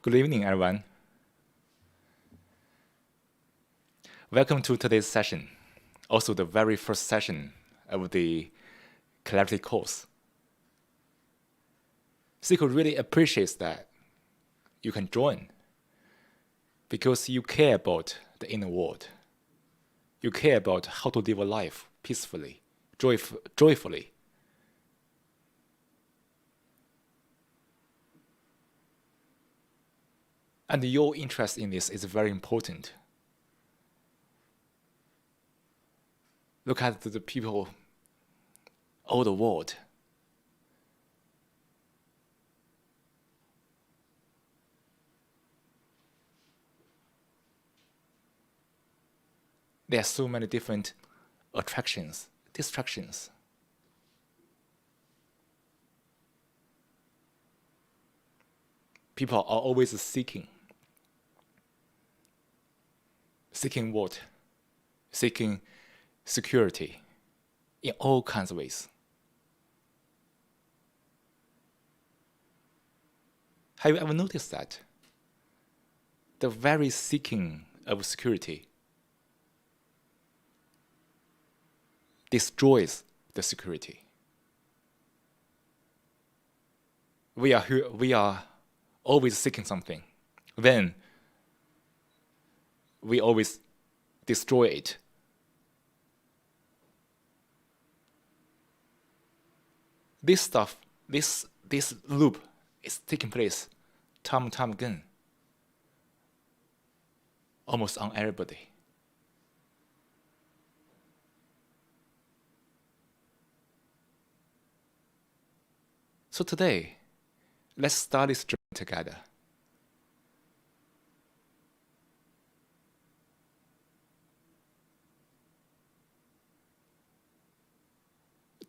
Good evening, everyone. Welcome to today's session, also the very first session of the Clarity course. Seiko really appreciates that you can join because you care about the inner world. You care about how to live a life peacefully, joyfully. And your interest in this is very important. Look at the people all the world. There are so many different attractions, distractions. People are always seeking. Seeking what? Seeking security in all kinds of ways. Have you ever noticed that? The very seeking of security destroys the security. We are always seeking something. Then we always destroy it. This stuff, this loop is taking place time and time again, almost on everybody. So today, let's start this journey together.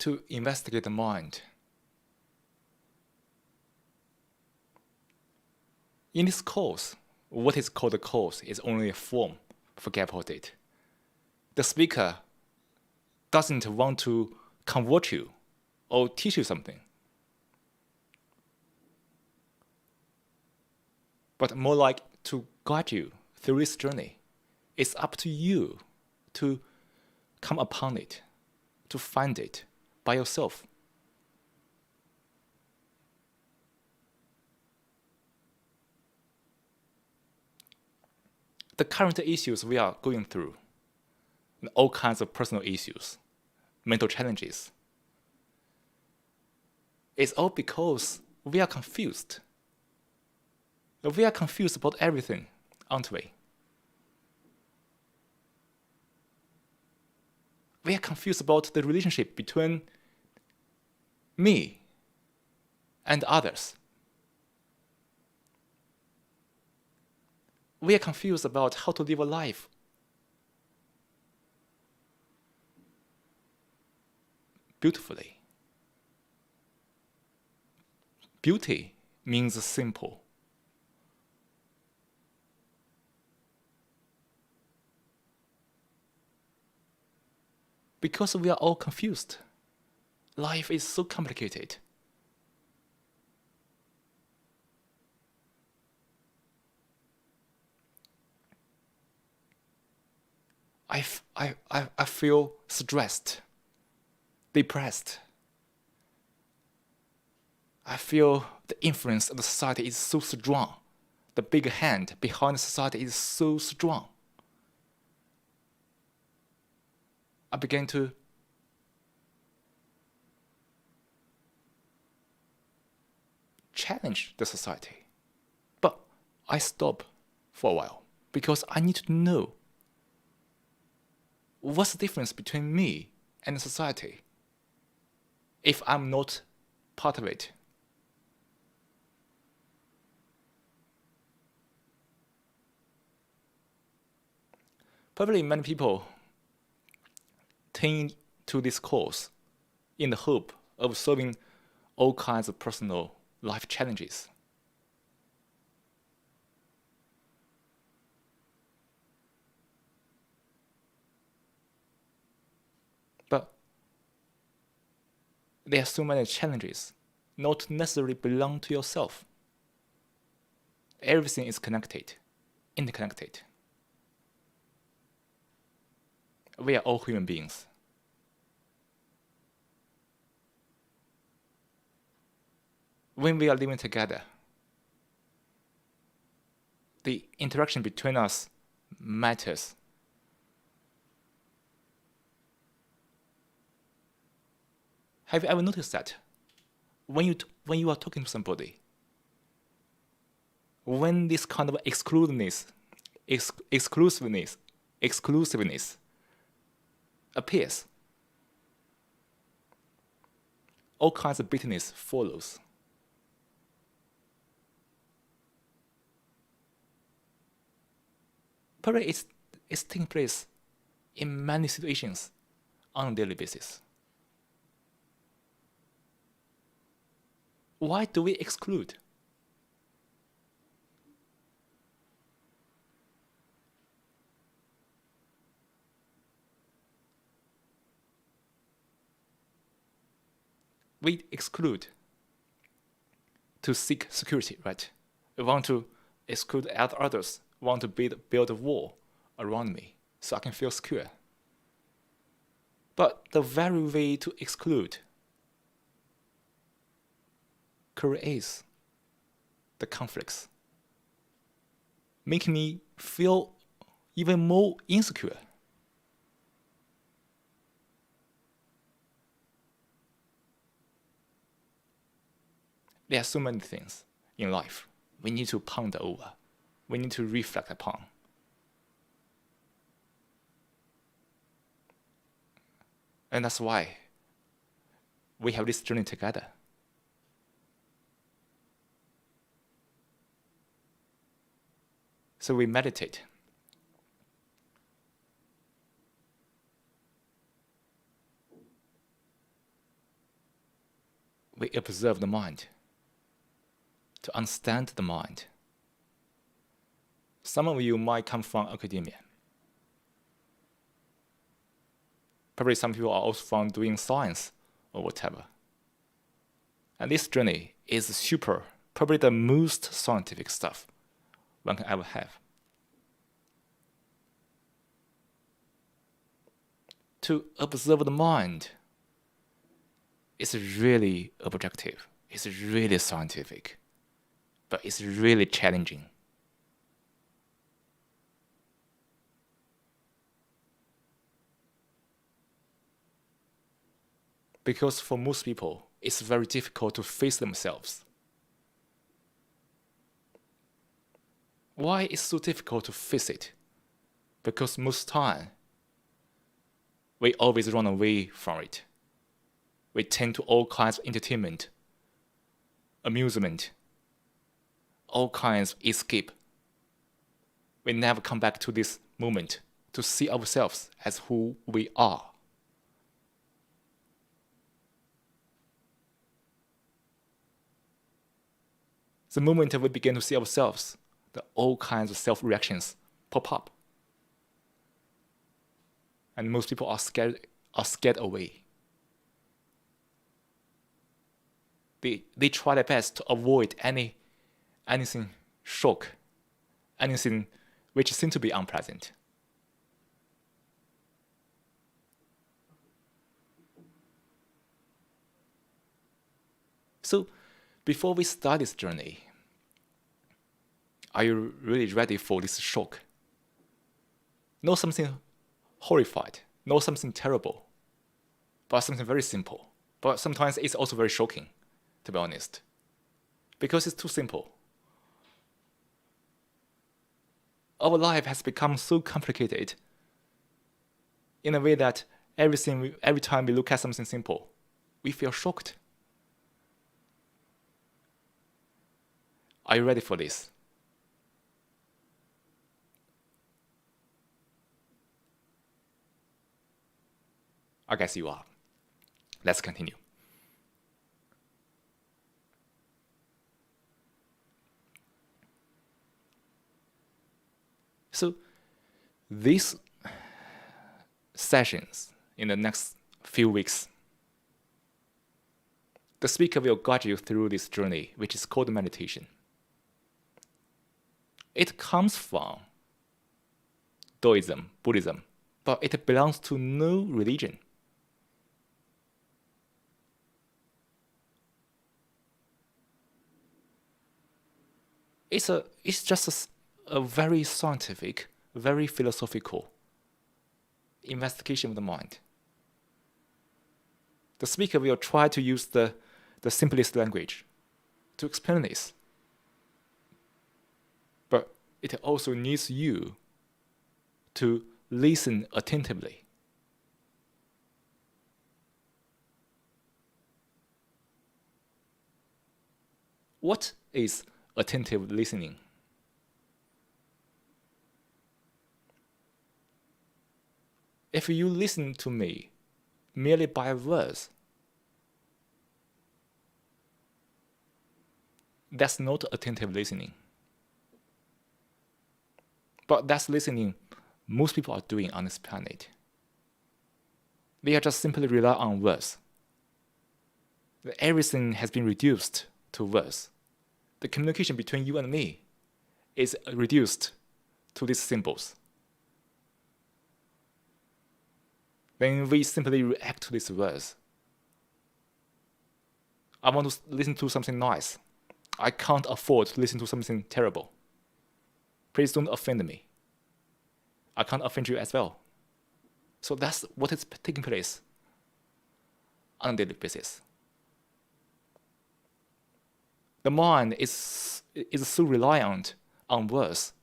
To investigate the mind. In this course, what is called a course is only a form, forget about it. The speaker doesn't want to convert you or teach you something, but more like to guide you through this journey. It's up to you to come upon it, to find it by yourself. The current issues we are going through, all kinds of personal issues, mental challenges, it's all because we are confused. We are confused about everything, aren't we? We are confused about the relationship between me and others. We are confused about how to live a life beautifully. Beauty means simple. Because we are all confused. Life is so complicated. I feel stressed, depressed. I feel the influence of the society is so strong. The big hand behind the society is so strong. I began to challenge the society. But I stopped for a while because I need to know what's the difference between me and the society if I'm not part of it. Probably many people turn to this course in the hope of solving all kinds of personal life challenges. But there are so many challenges not necessarily belong to yourself. Everything is connected, interconnected. We are all human beings. When we are living together, the interaction between us matters. Have you ever noticed that? When you are talking to somebody, when this kind of exclusiveness appears, all kinds of bitterness follows. Probably it's taking place in many situations on a daily basis. Why do we exclude? We exclude to seek security, right? We want to exclude others, want to build a wall around me so I can feel secure. But the very way to exclude creates the conflicts, making me feel even more insecure. There are so many things in life we need to ponder over, we need to reflect upon. And that's why we have this journey together. So we meditate. We observe the mind to understand the mind. Some of you might come from academia. Probably some people are also from doing science or whatever. And this journey is probably the most scientific stuff one can ever have. To observe the mind is really objective, it's really scientific, but it's really challenging. Because for most people, it's very difficult to face themselves. Why is it so difficult to face it? Because most time, we always run away from it. We tend to all kinds of entertainment, amusement, all kinds of escape. We never come back to this moment to see ourselves as who we are. The moment we begin to see ourselves, all kinds of self-reactions pop up. And most people are scared away. They try their best to avoid anything shock, anything which seems to be unpleasant. So, before we start this journey, are you really ready for this shock? Not something horrified, not something terrible, but something very simple. But sometimes it's also very shocking, to be honest, because it's too simple. Our life has become so complicated in a way that every time we look at something simple, we feel shocked. Are you ready for this? I guess you are. Let's continue. So, these sessions in the next few weeks, the speaker will guide you through this journey, which is called meditation. It comes from Taoism, Buddhism, but it belongs to no religion. It's just a very scientific, very philosophical investigation of the mind. The speaker will try to use the simplest language to explain this. But it also needs you to listen attentively. What is attentive listening? If you listen to me merely by words, that's not attentive listening. But that's listening most people are doing on this planet. They are just simply rely on words. Everything has been reduced to words. The communication between you and me is reduced to these symbols. Then we simply react to these words. I want to listen to something nice. I can't afford to listen to something terrible. Please don't offend me. I can't offend you as well. So that's what is taking place on a daily basis. The mind is so reliant on words.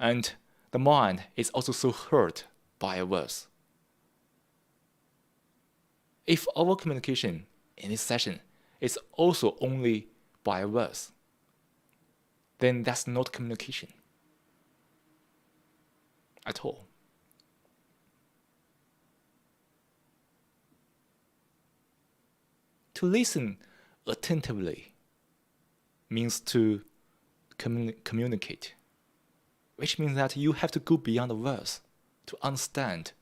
And the mind is also so hurt by words. If our communication in this session is also only by words, then that's not communication at all. To listen attentively means to communicate, which means that you have to go beyond the words to understand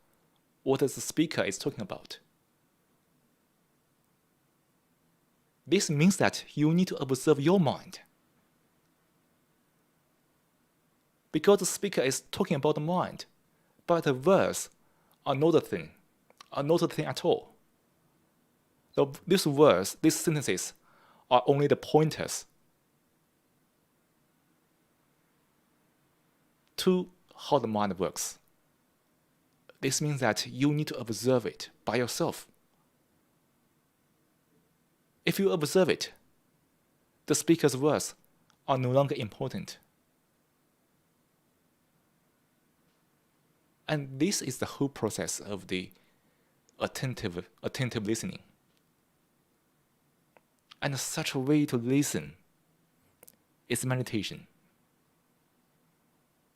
what the speaker is talking about. This means that you need to observe your mind. Because the speaker is talking about the mind, but the words are not a thing at all. These words, these sentences, are only the pointers to how the mind works. This means that you need to observe it by yourself. If you observe it, the speaker's words are no longer important. And this is the whole process of the attentive listening. And such a way to listen is meditation.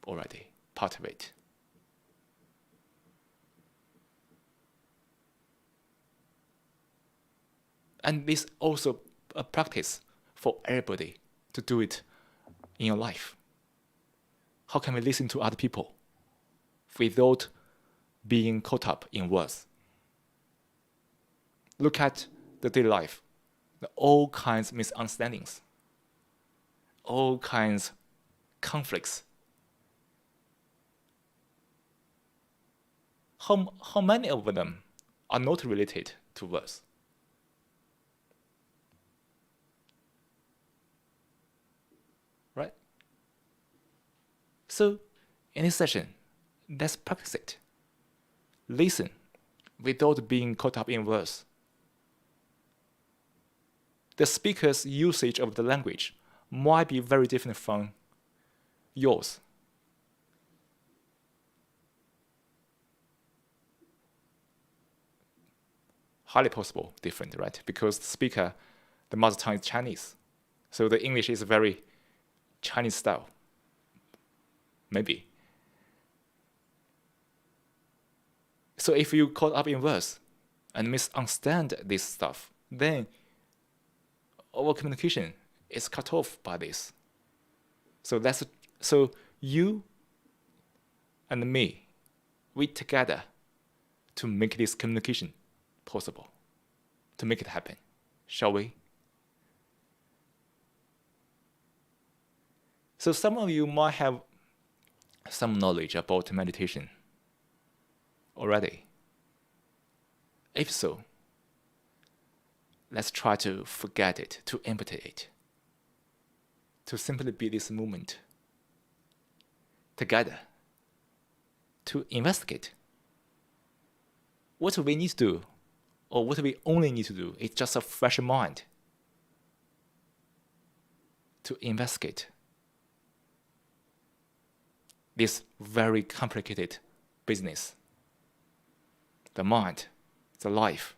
Already, part of it. And this also a practice for everybody to do it in your life. How can we listen to other people without being caught up in words? Look at the daily life. All kinds of misunderstandings, all kinds of conflicts. How many of them are not related to words? Right? So, in this session, let's practice it. Listen without being caught up in words. The speaker's usage of the language might be very different from yours. Highly possible different, right? Because the speaker, the mother tongue is Chinese. So the English is very Chinese style. Maybe. So if you caught up in words and misunderstand this stuff, then our communication is cut off by this. So you and me, we together to make this communication possible, to make it happen. Shall we? So some of you might have some knowledge about meditation already. If so, let's try to forget it, to empty it, to simply be this moment together, to investigate what we need to do, or what we only need to do is just a fresh mind to investigate this very complicated business. The mind, the life,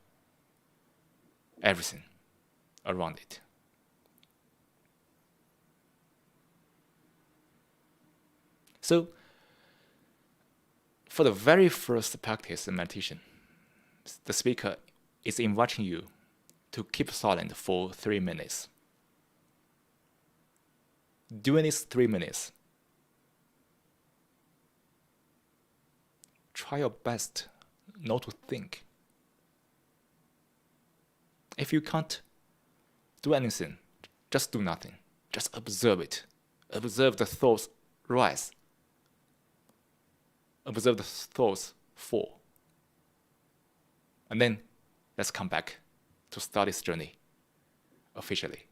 everything around it. So, for the very first practice in meditation, the speaker is inviting you to keep silent for 3 minutes. During these 3 minutes, try your best not to think. If you can't do anything, just do nothing. Just observe it. Observe the thoughts rise. Observe the thoughts fall. And then let's come back to start this journey officially.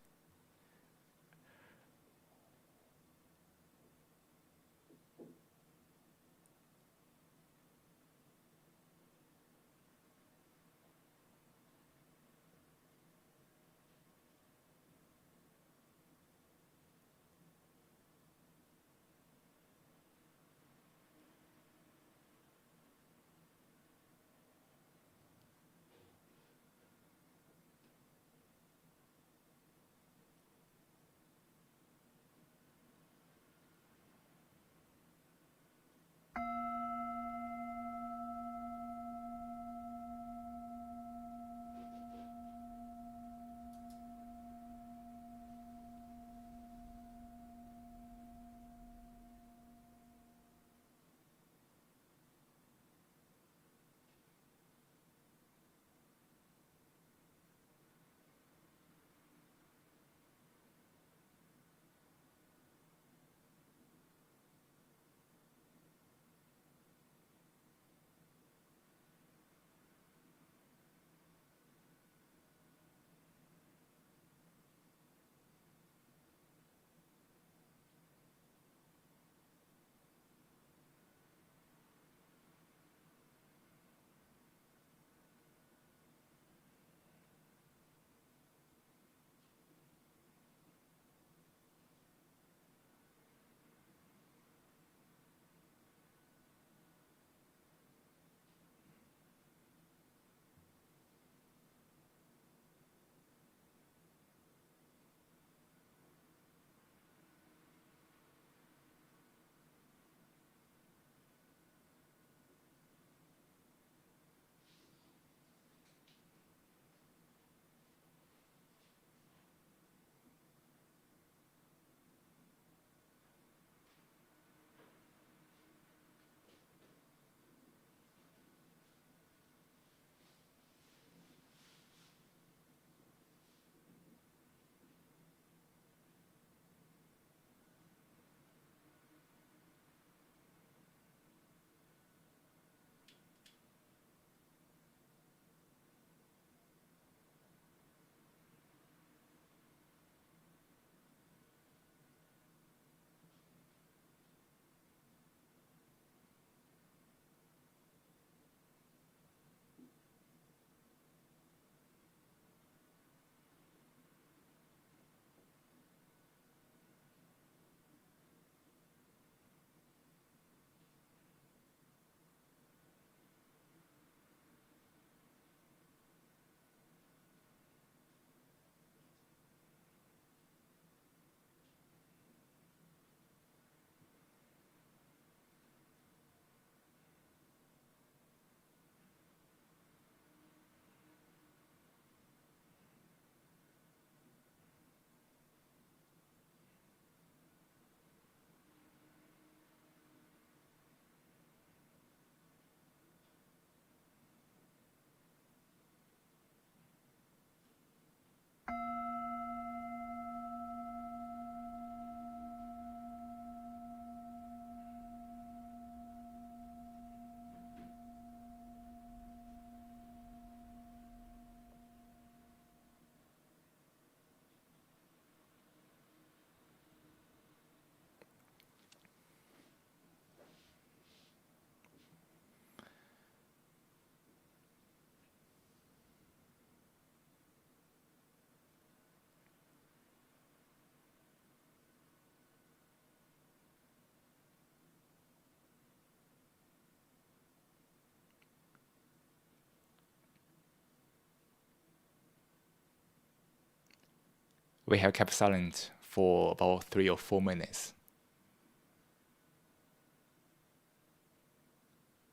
We have kept silent for about 3 or 4 minutes.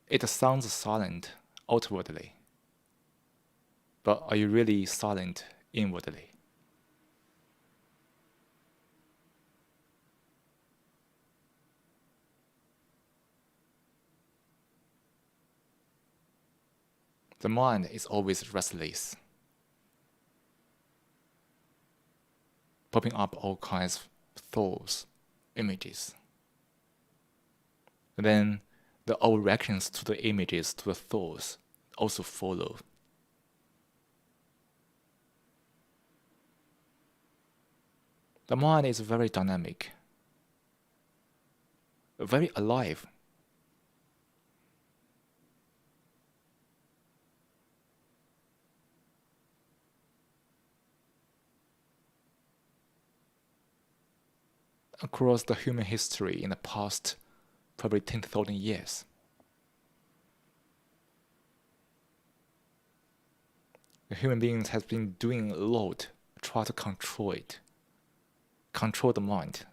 It sounds silent outwardly, but are you really silent inwardly? The mind is always restless, popping up all kinds of thoughts, images. Then the old reactions to the images, to the thoughts, also follow. The mind is very dynamic, very alive. Across the human history in the past probably 10,000 years, the human beings has been doing a lot to try to control it, control the mind.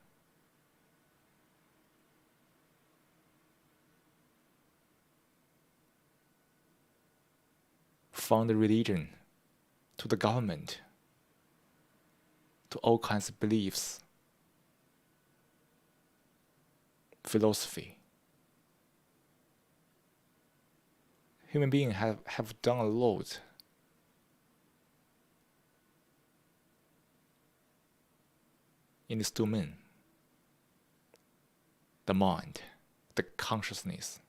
From the religion to the government to all kinds of beliefs, philosophy. Human beings have done a lot in this domain. The mind, the consciousness.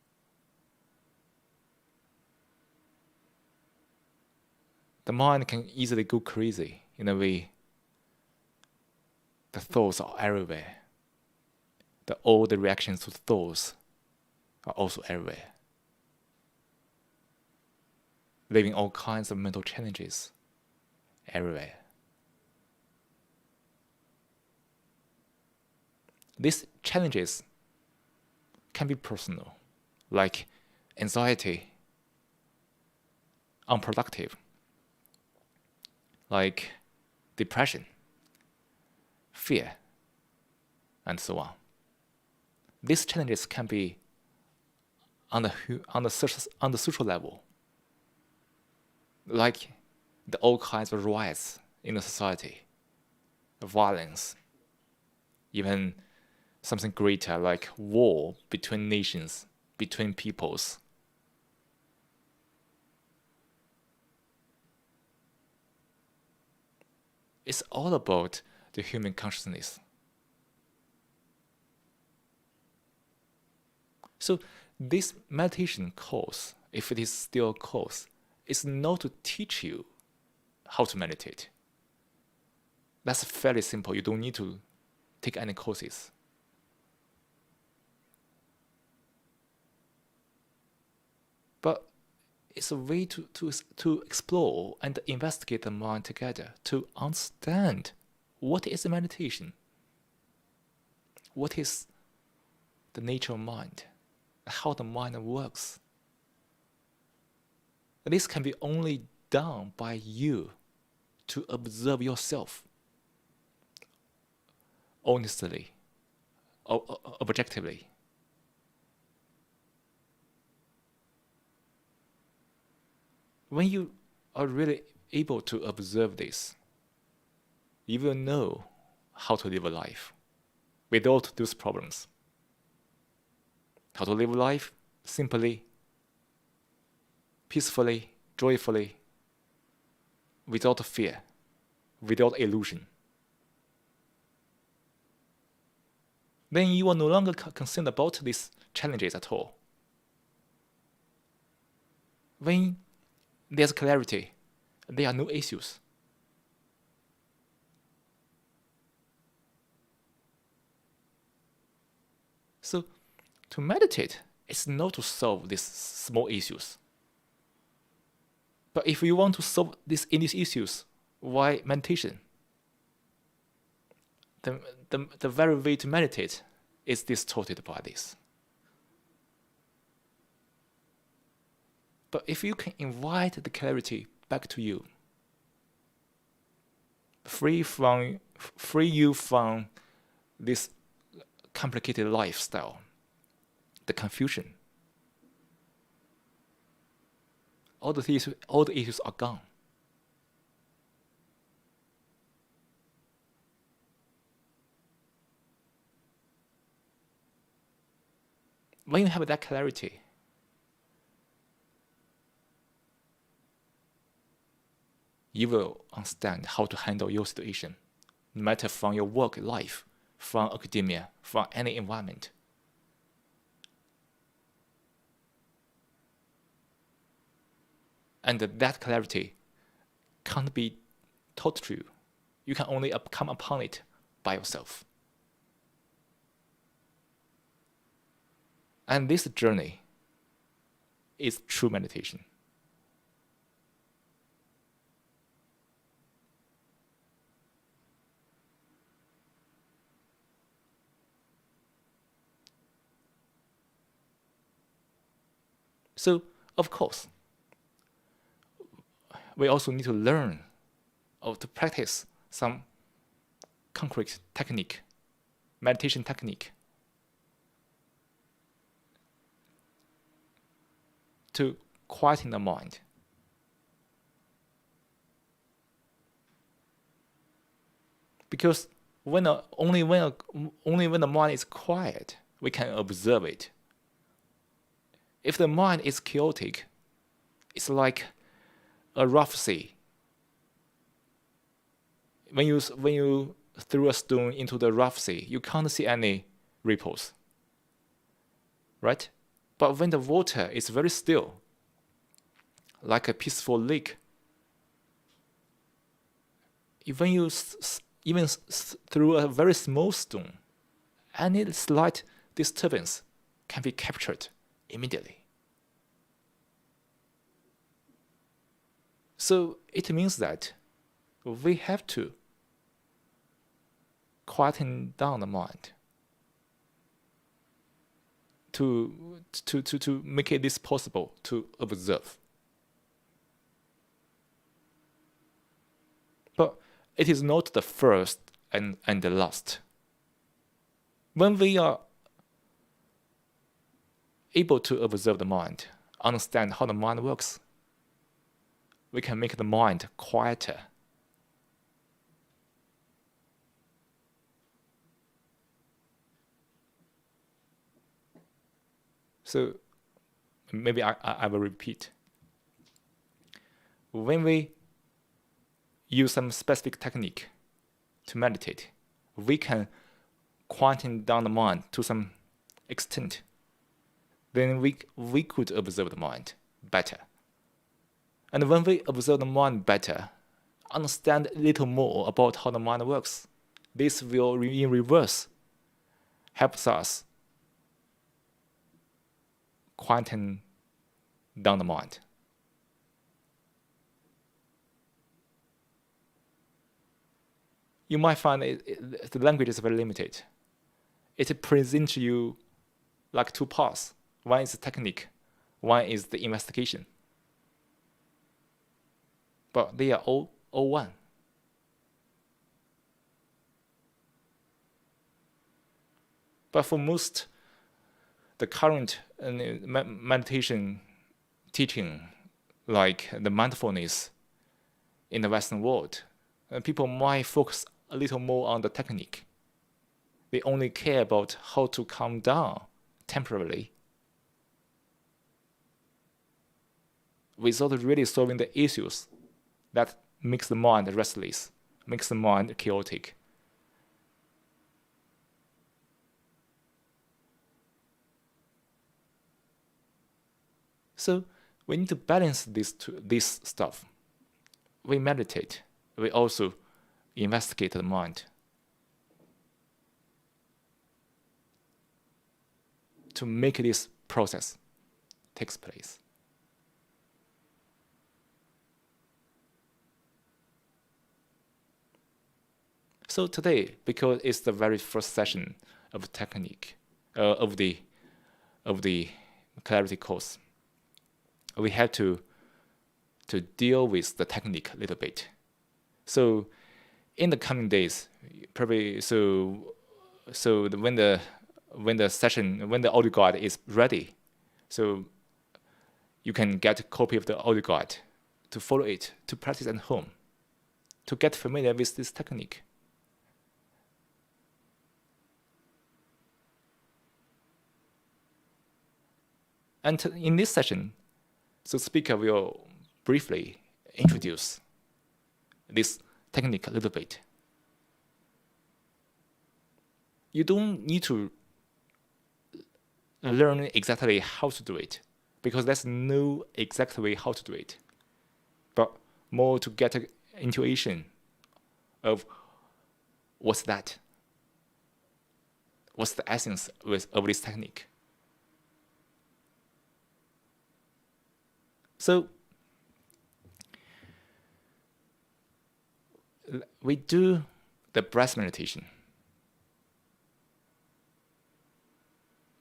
The mind can easily go crazy in a way. The thoughts are everywhere. All the reactions to thoughts are also everywhere, leaving all kinds of mental challenges everywhere. These challenges can be personal, like anxiety, unproductive, like depression, fear, and so on. These challenges can be on the social level, like all kinds of riots in the society, violence, even something greater like war between nations, between peoples. It's all about the human consciousness. So this meditation course, if it is still a course, is not to teach you how to meditate. That's fairly simple. You don't need to take any courses. But it's a way to explore and investigate the mind together, to understand what is meditation, what is the nature of mind, how the mind works. This can be only done by you to observe yourself honestly, objectively. When you are really able to observe this, you will know how to live a life without those problems. How to live life simply, peacefully, joyfully, without fear, without illusion. Then you are no longer concerned about these challenges at all. When there's clarity, there are no issues. So to meditate is not to solve these small issues. But if you want to solve these issues, why meditation? The very way to meditate is distorted by this. But if you can invite the clarity back to you, free from free you from this complicated lifestyle, the confusion. All the issues are gone. When you have that clarity, you will understand how to handle your situation, no matter from your work life, from academia, from any environment. And that clarity can't be taught to you. You can only come upon it by yourself. And this journey is true meditation. So, of course, we also need to learn or to practice some concrete technique, meditation technique, to quieten the mind. Because only when the mind is quiet, we can observe it. If the mind is chaotic, it's like a rough sea. When you throw a stone into the rough sea, you can't see any ripples, right? But when the water is very still, like a peaceful lake, when you even through a very small stone, any slight disturbance can be captured immediately. So it means that we have to quieten down the mind to make it this possible to observe. But it is not the first and the last. When we are able to observe the mind, understand how the mind works, we can make the mind quieter. So maybe I will repeat. When we use some specific technique to meditate, we can quieten down the mind to some extent. Then we could observe the mind better. And when we observe the mind better, understand a little more about how the mind works, this will, in reverse, helps us quieten down the mind. You might find the language is very limited. It presents you like two paths. One is the technique, one is the investigation. But they are all one. But for most, the current meditation teaching, like the mindfulness in the Western world, people might focus a little more on the technique. They only care about how to calm down temporarily without really solving the issues that makes the mind restless, makes the mind chaotic. So we need to balance this stuff. We meditate. We also investigate the mind to make this process takes place. So today, because it's the very first session of technique of the clarity course, we have to deal with the technique a little bit. So in the coming days, Probably when the audio guide is ready, so you can get a copy of the audio guide to follow it, to practice at home, to get familiar with this technique. And in this session, so speaker will briefly introduce this technique a little bit. You don't need to learn exactly how to do it, because there's no exact way how to do it, but more to get an intuition of what's the essence of this technique. So we do the breath meditation.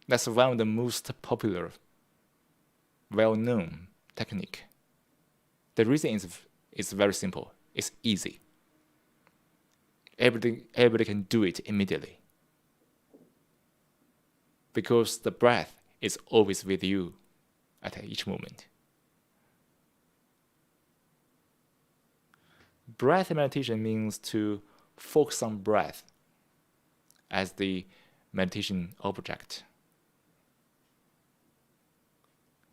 That's one of the most popular, well-known technique. The reason is very simple. It's easy. Everybody can do it immediately, because the breath is always with you at each moment. Breath meditation means to focus on breath as the meditation object.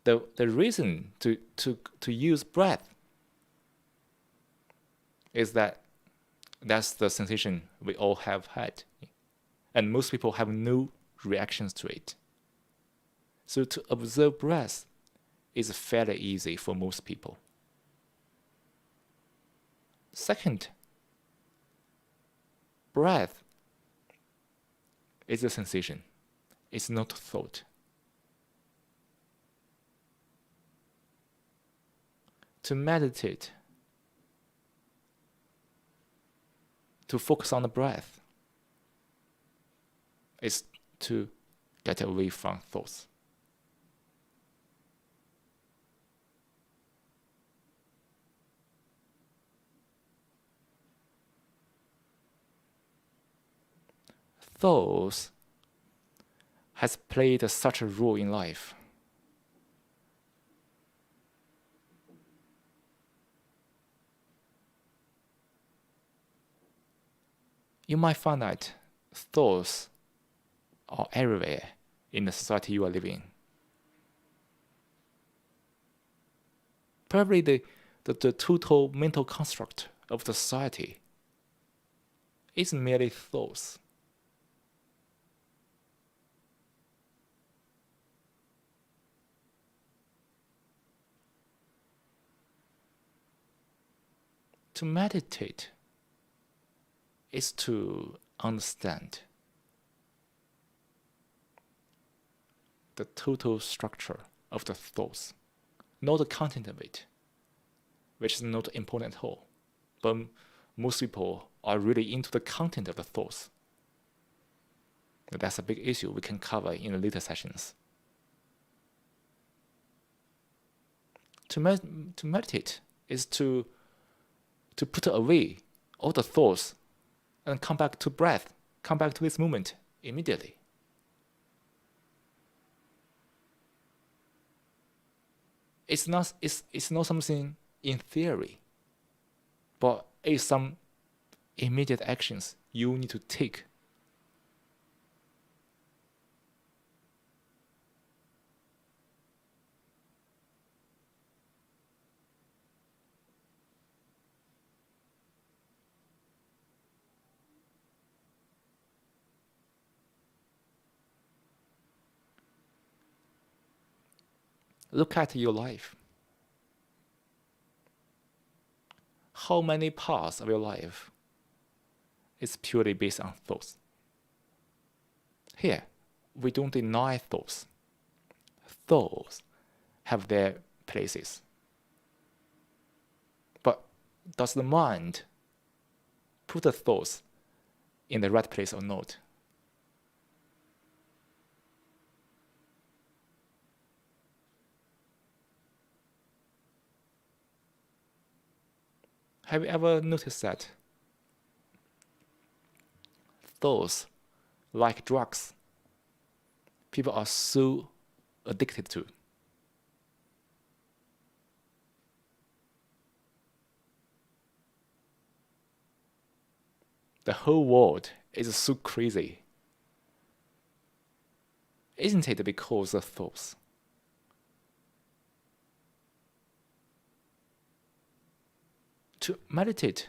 The reason to use breath is that that's the sensation we all have had, and most people have no reactions to it. So to observe breath is fairly easy for most people. Second, breath is a sensation. It's not thought. To meditate, to focus on the breath, is to get away from thoughts. Thoughts has played such a role in life. You might find that thoughts are everywhere in the society you are living in. Probably the total mental construct of the society is merely thoughts. To meditate is to understand the total structure of the thoughts, not the content of it, which is not important at all. But most people are really into the content of the thoughts. That's a big issue we can cover in the later sessions. To meditate is to put away all the thoughts and come back to breath, come back to this moment immediately. It's not something in theory, but it's some immediate actions you need to take. Look at your life. How many parts of your life is purely based on thoughts? Here, we don't deny thoughts. Thoughts have their places. But does the mind put the thoughts in the right place or not? Have you ever noticed that thoughts like drugs. People are so addicted to. The whole world is so crazy. Isn't it because of thoughts? To meditate,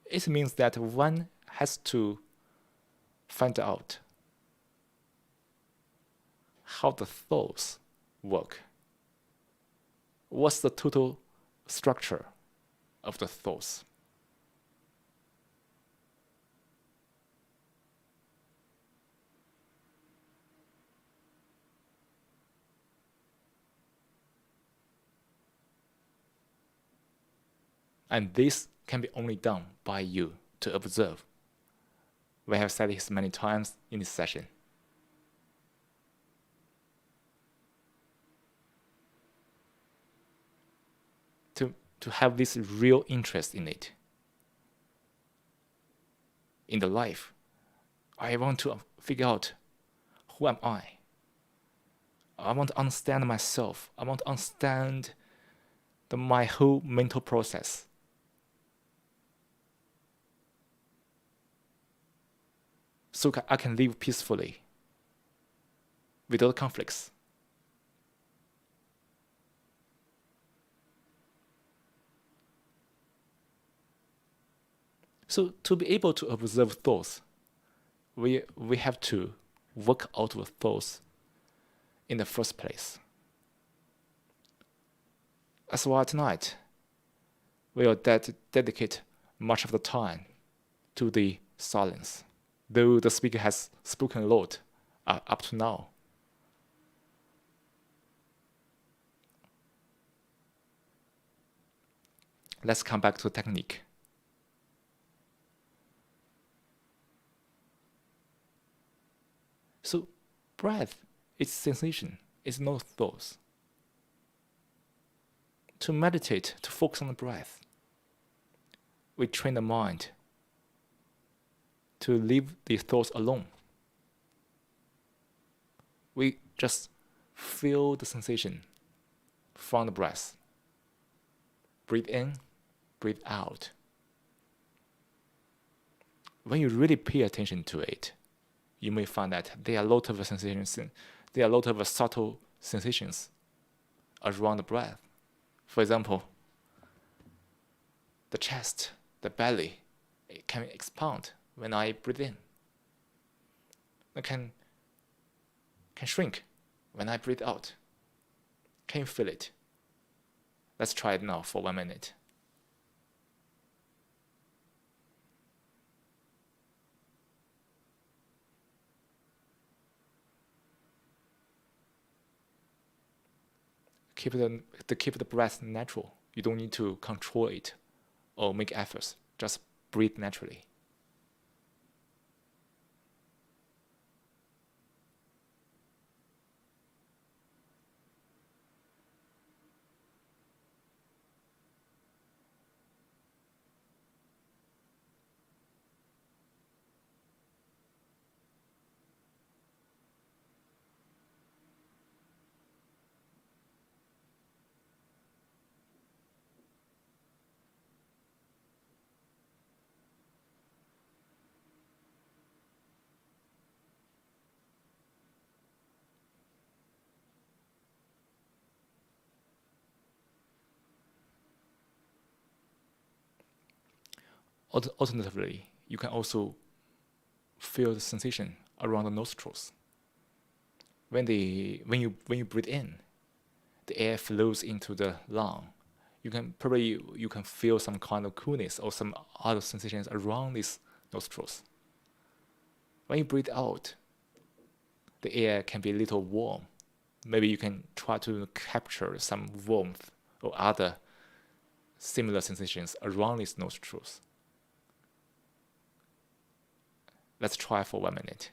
it means that one has to find out how the thoughts work. What's the total structure of the thoughts? And this can be only done by you to observe. We have said this many times in this session. To have this real interest in it. In the life, I want to figure out who am I. I want to understand myself. I want to understand my whole mental process. So I can live peacefully without conflicts. So to be able to observe thoughts, we have to work out with thoughts in the first place. That's why tonight we will dedicate much of the time to the silence, though the speaker has spoken a lot up to now. Let's come back to the technique. So breath, its sensation, is no thoughts. To meditate, to focus on the breath, we train the mind to leave the thoughts alone. We just feel the sensation from the breath. Breathe in, breathe out. When you really pay attention to it, you may find that there are a lot of sensations, there are a lot of subtle sensations around the breath. For example, the chest, the belly, it can expand when I breathe in. It can shrink when I breathe out. Can you feel it? Let's try it now for 1 minute. Keep the breath natural. You don't need to control it or make efforts. Just breathe naturally. Alternatively, you can also feel the sensation around the nostrils. When you breathe in, the air flows into the lung. You can feel some kind of coolness or some other sensations around these nostrils. When you breathe out, the air can be a little warm. Maybe you can try to capture some warmth or other similar sensations around these nostrils. Let's try for 1 minute.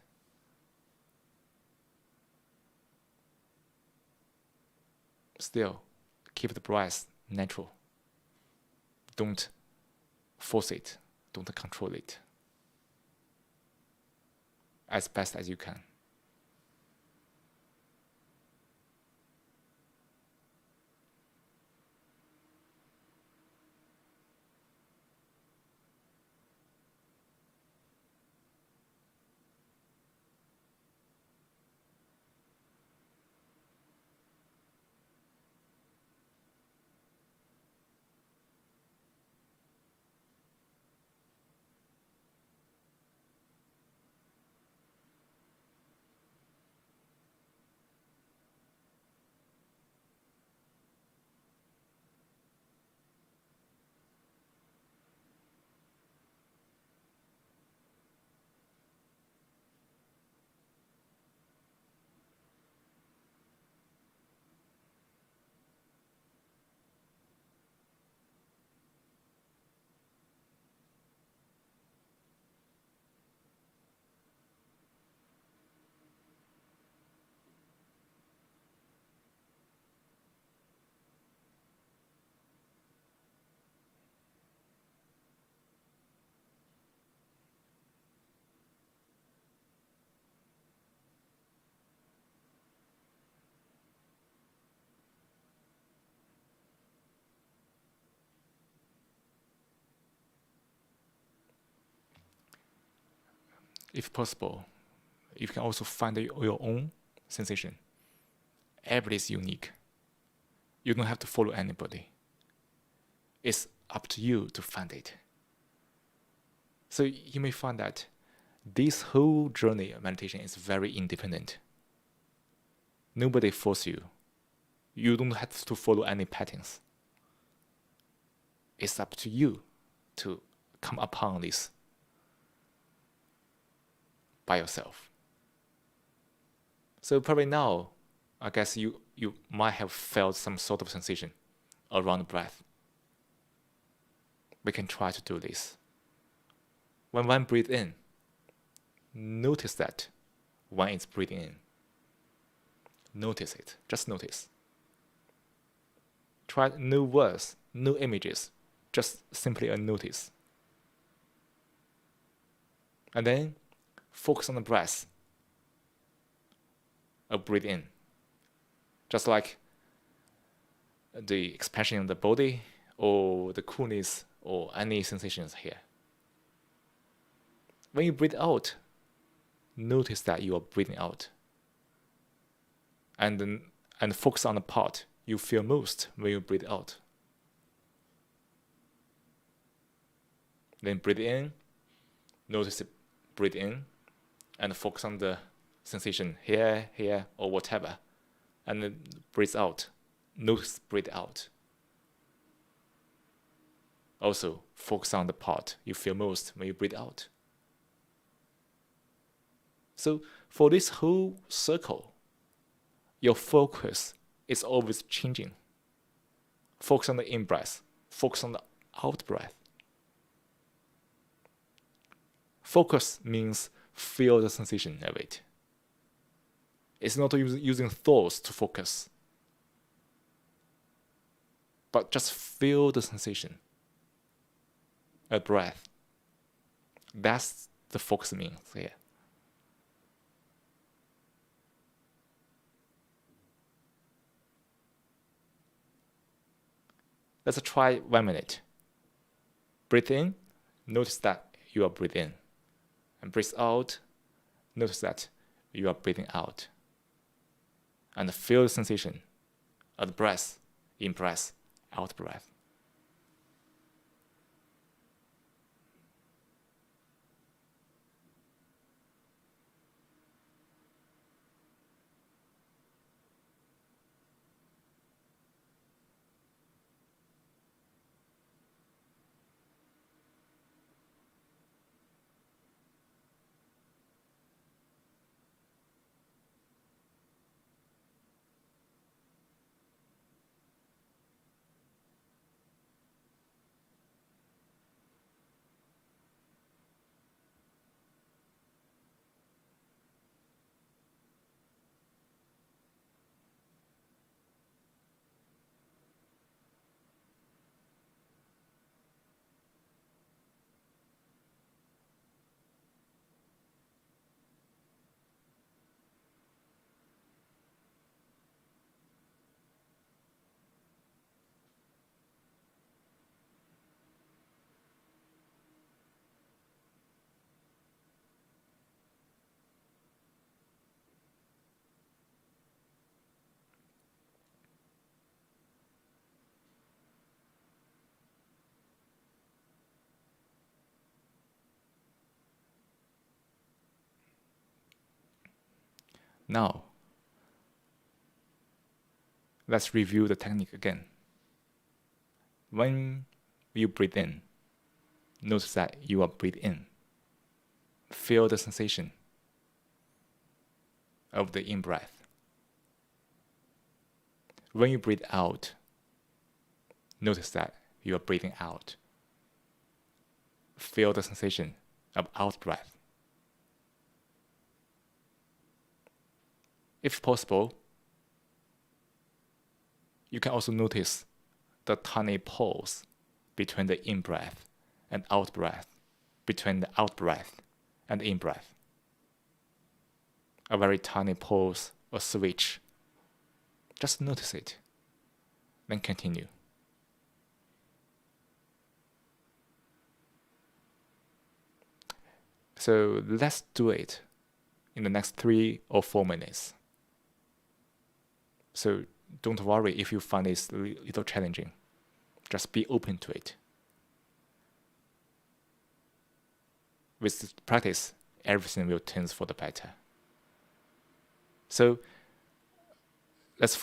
Still, keep the breath natural. Don't force it. Don't control it. as best as you can. If possible, you can also find your own sensation. Everybody is unique. You don't have to follow anybody. It's up to you to find it. So you may find that this whole journey of meditation is very independent. Nobody forces you. You don't have to follow any patterns. It's up to you to come upon this by yourself. So probably now, I guess you might have felt some sort of sensation around the breath. We can try to do this. When one breathes in, notice that one is breathing in. Notice it. Just notice. Try no words, no images, just simply a notice. And then focus on the breath. Breathe in. Just like the expansion of the body or the coolness or any sensations here. When you breathe out, notice that you are breathing out. And focus on the part you feel most when you breathe out. Then breathe in, notice it, breathe in, and focus on the sensation here, or whatever. And then breathe out, notice breathe out. Also, focus on the part you feel most when you breathe out. So for this whole circle, your focus is always changing. Focus on the in-breath, focus on the out-breath. Focus means feel the sensation of it. It's not using thoughts to focus, but just feel the sensation, a breath. That's the focus means here. Let's try 1 minute. Breathe in, notice that you are breathing in. And breathe out, notice that you are breathing out. And feel the sensation of the breath, in breath, out breath. Now, let's review the technique again. When you breathe in, notice that you are breathing in. Feel the sensation of the in-breath. When you breathe out, notice that you are breathing out. Feel the sensation of out-breath. If possible, you can also notice the tiny pause between the in-breath and out-breath, between the out-breath and in-breath. A very tiny pause or switch. Just notice it, then continue. So let's do it in the next 3 or 4 minutes. So don't worry if you find this a little challenging. Just be open to it. With practice, everything will turn for the better. So let's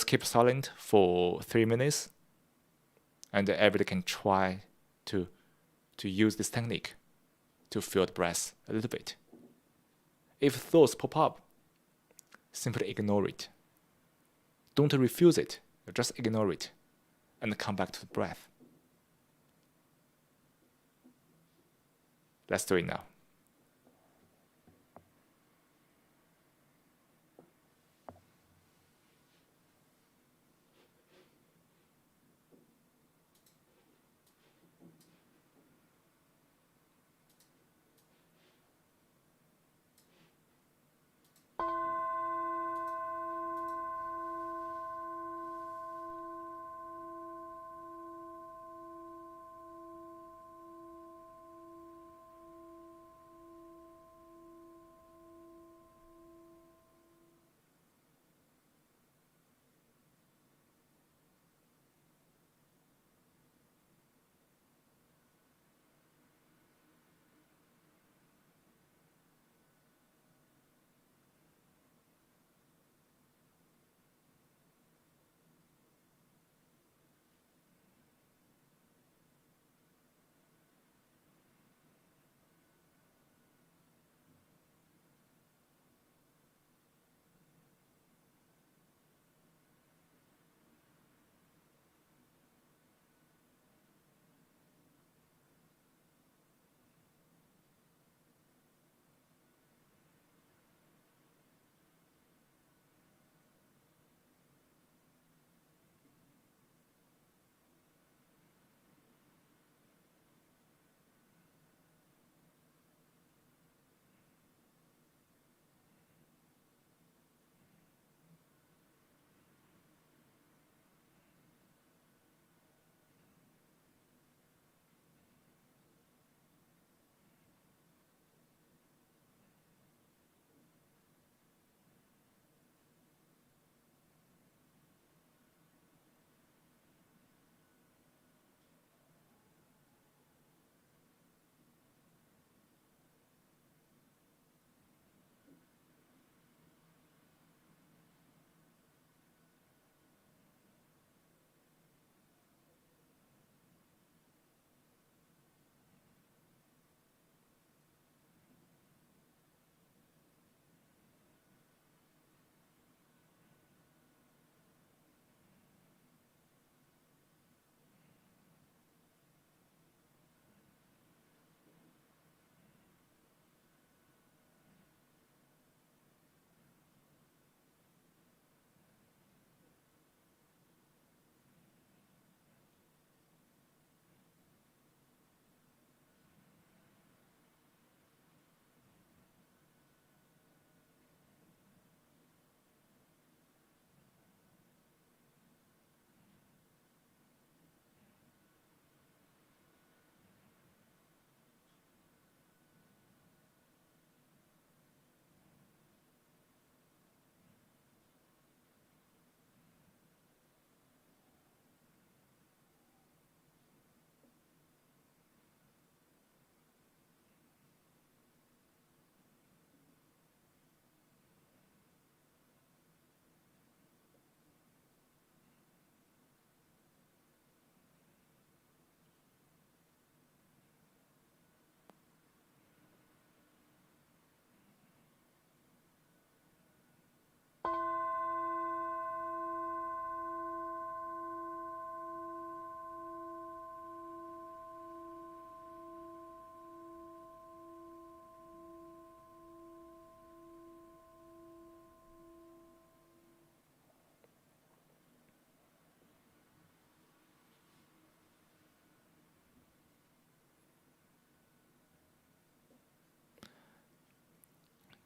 keep silent for 3 minutes, and everybody can try to use this technique to feel the breath a little bit. If thoughts pop up, simply ignore it. Don't refuse it, just ignore it and come back to the breath. Let's do it now.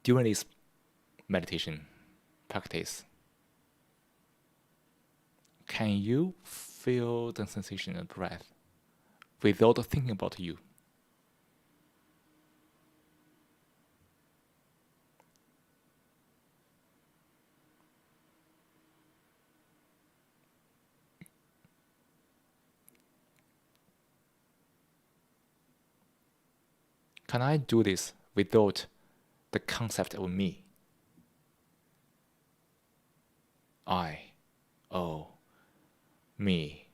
during this meditation practice, can you feel the sensation of breath without thinking about you? Can I do this without the concept of me? I, oh, me.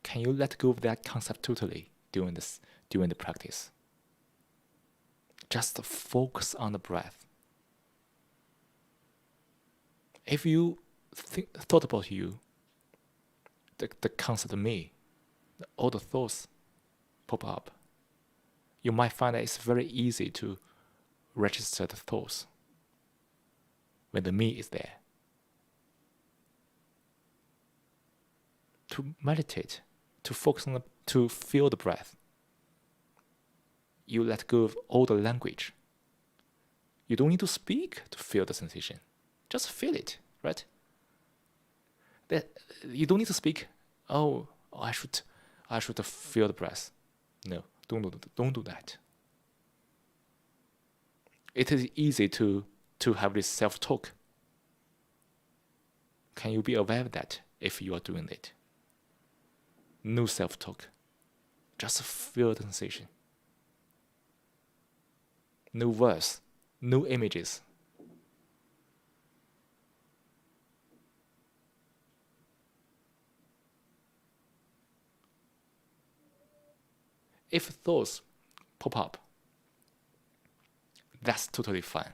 Can you let go of that concept totally during the practice? Just focus on the breath. If you thought about you, the concept of me, all the thoughts pop up, you might find that it's very easy to register the thoughts when the me is there. To meditate, to focus on to feel the breath, you let go of all the language. You don't need to speak to feel the sensation. Just feel it, right? You don't need to speak. Oh, I should feel the breath. No, don't do that. It is easy to have this self-talk. Can you be aware of that if you are doing it? No self-talk. Just feel the sensation. No words, no images. If thoughts pop up, that's totally fine.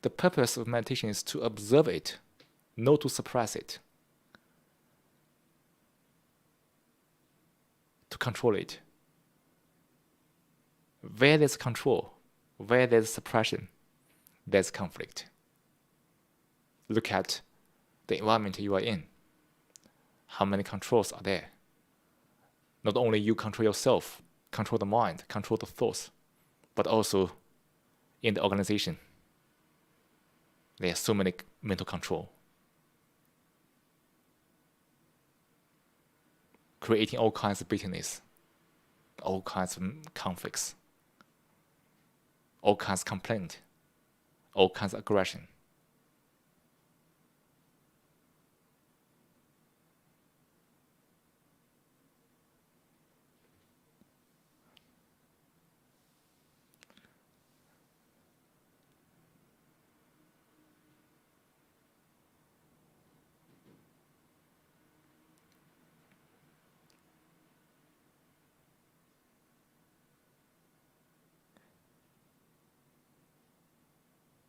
The purpose of meditation is to observe it, not to suppress it, to control it. Where there's control, where there's suppression, there's conflict. Look at the environment you are in. How many controls are there? Not only you control yourself, control the mind, control the thoughts, but also in the organization. There are so many mental control. Creating all kinds of bitterness, all kinds of conflicts, all kinds of complaint, all kinds of aggression.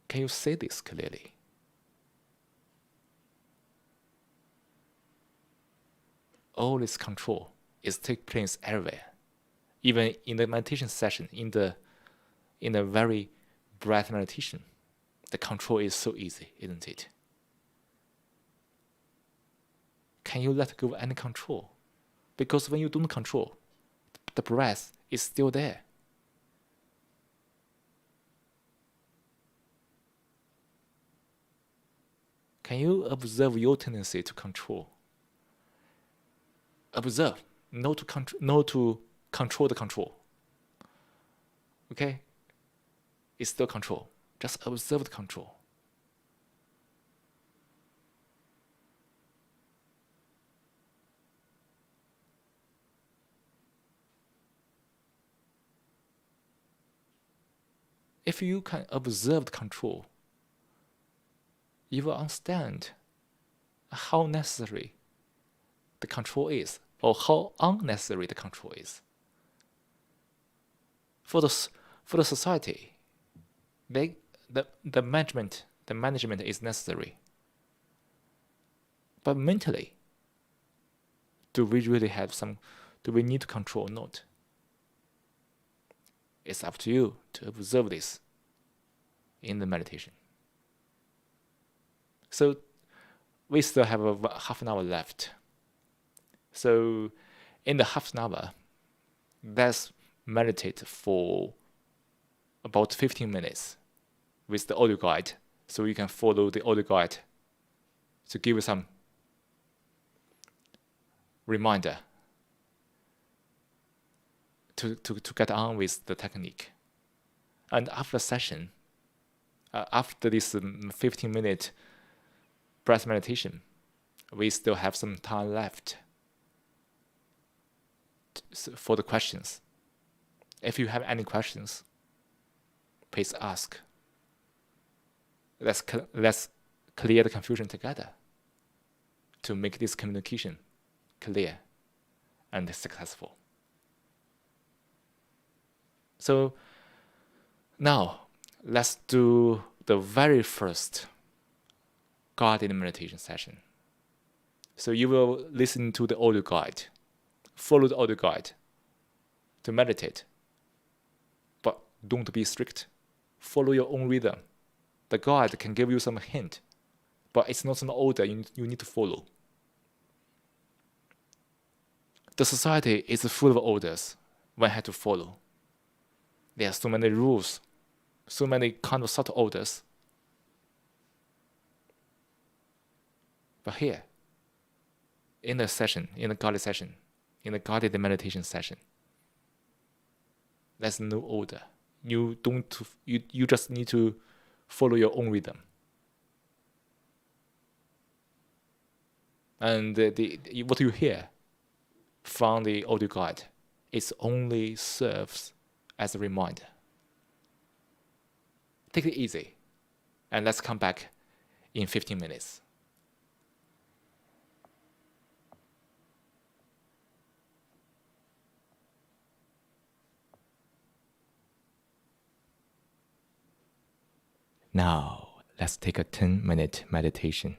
Can you say this clearly? All this control is take place everywhere. Even in the meditation session, in a very breath meditation, the control is so easy, isn't it? Can you let go of any control? Because when you don't control, the breath is still there. Can you observe your tendency to control? Observe, not to control the control. Okay? It's still control. Just observe the control. If you can observe the control, you will understand how necessary the control is, or how unnecessary the control is. For the society, the management is necessary. But mentally, do we need to control or not? It's up to you to observe this in the meditation. So we still have half an hour left. So in the half an hour, let's meditate for about 15 minutes with the audio guide, so you can follow the audio guide to give you some reminder to get on with the technique. And after the session, after this 15-minute breath meditation, we still have some time left for the questions. If you have any questions, please ask. Let's clear the confusion together to make this communication clear and successful. So now let's do the very first guided meditation session. So you will listen to the audio guide, follow the audio guide to meditate, but don't be strict. Follow your own rhythm. The guide can give you some hint, but it's not an order you need to follow. The society is full of orders one had to follow. There are so many rules, so many kind of subtle orders. But here, in the session, in the guided session, in the guided meditation session, there's no order. You just need to follow your own rhythm. And what you hear from the audio guide, it only serves as a reminder. Take it easy, and let's come back in 15 minutes. Now, let's take a 10-minute meditation.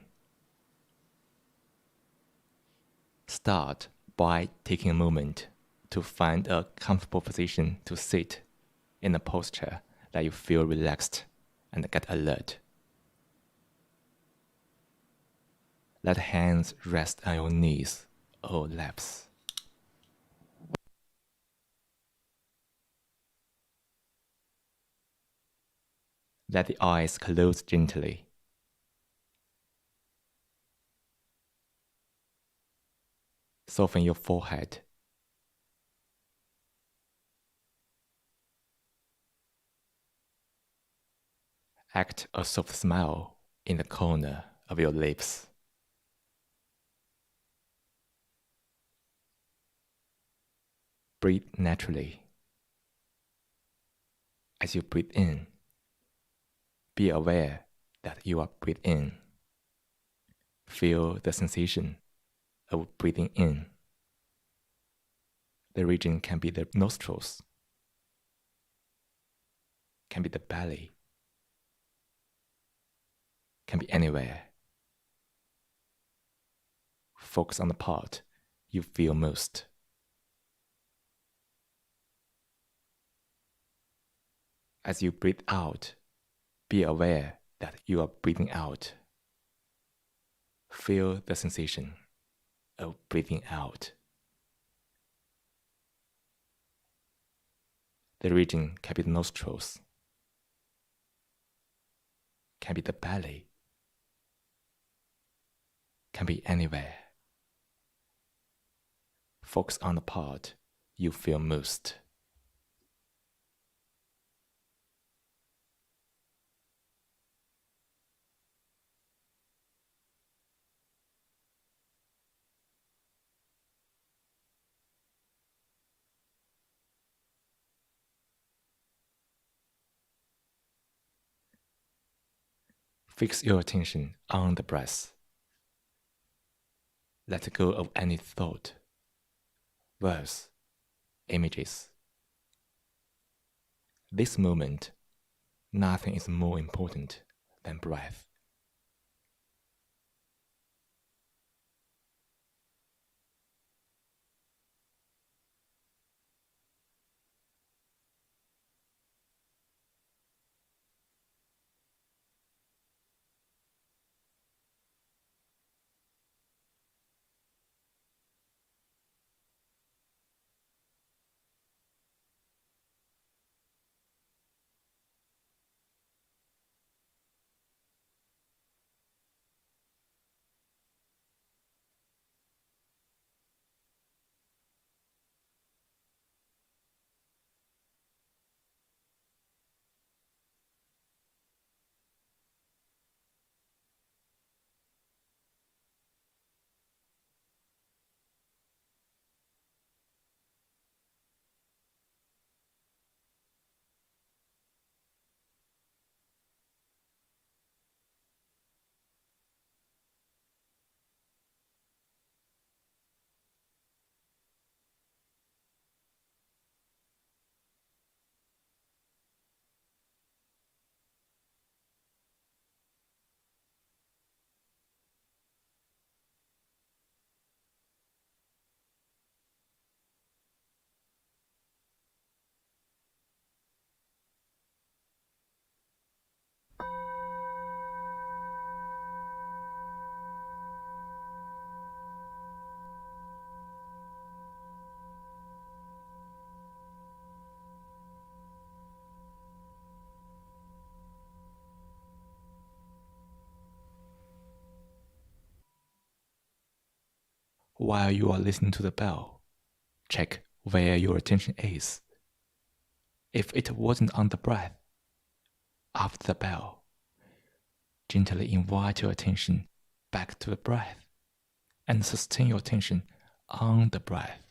Start by taking a moment to find a comfortable position to sit in a posture that you feel relaxed and get alert. Let hands rest on your knees or laps. Let the eyes close gently. Soften your forehead. Act a soft smile in the corner of your lips. Breathe naturally. As you breathe in, be aware that you are breathing in. Feel the sensation of breathing in. The region can be the nostrils, can be the belly, can be anywhere. Focus on the part you feel most. As you breathe out, be aware that you are breathing out. Feel the sensation of breathing out. The region can be the nostrils, can be the belly, can be anywhere. Focus on the part you feel most. Fix your attention on the breath. Let go of any thought, words, images. This moment, nothing is more important than breath. While you are listening to the bell, check where your attention is. If it wasn't on the breath, after the bell, gently invite your attention back to the breath and sustain your attention on the breath.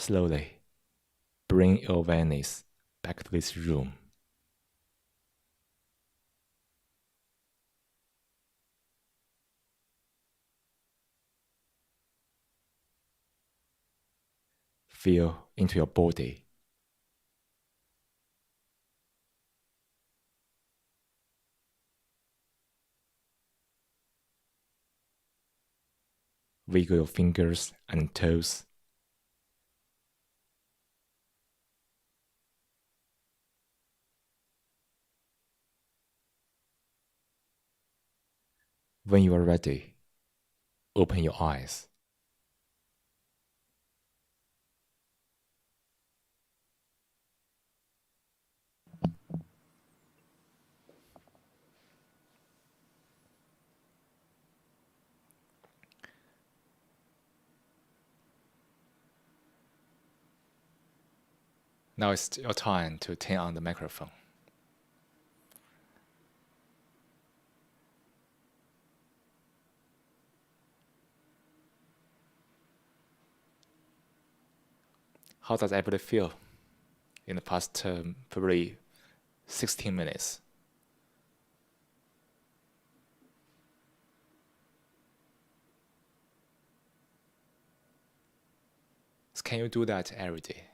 Slowly bring your awareness back to this room. Feel into your body. Wiggle your fingers and toes. When you are ready, open your eyes. Now it's your time to turn on the microphone. How does everybody feel in the past probably 16 minutes? So can you do that every day?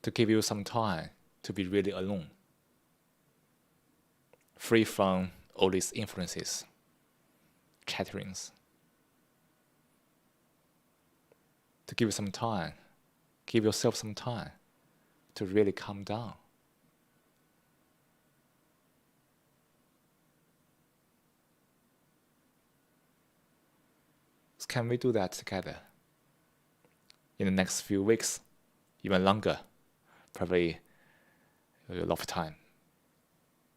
To give you some time to be really alone, free from all these influences, chatterings. To give you some time, give yourself some time to really calm down. So can we do that together? In the next few weeks, even longer, probably a lot of time.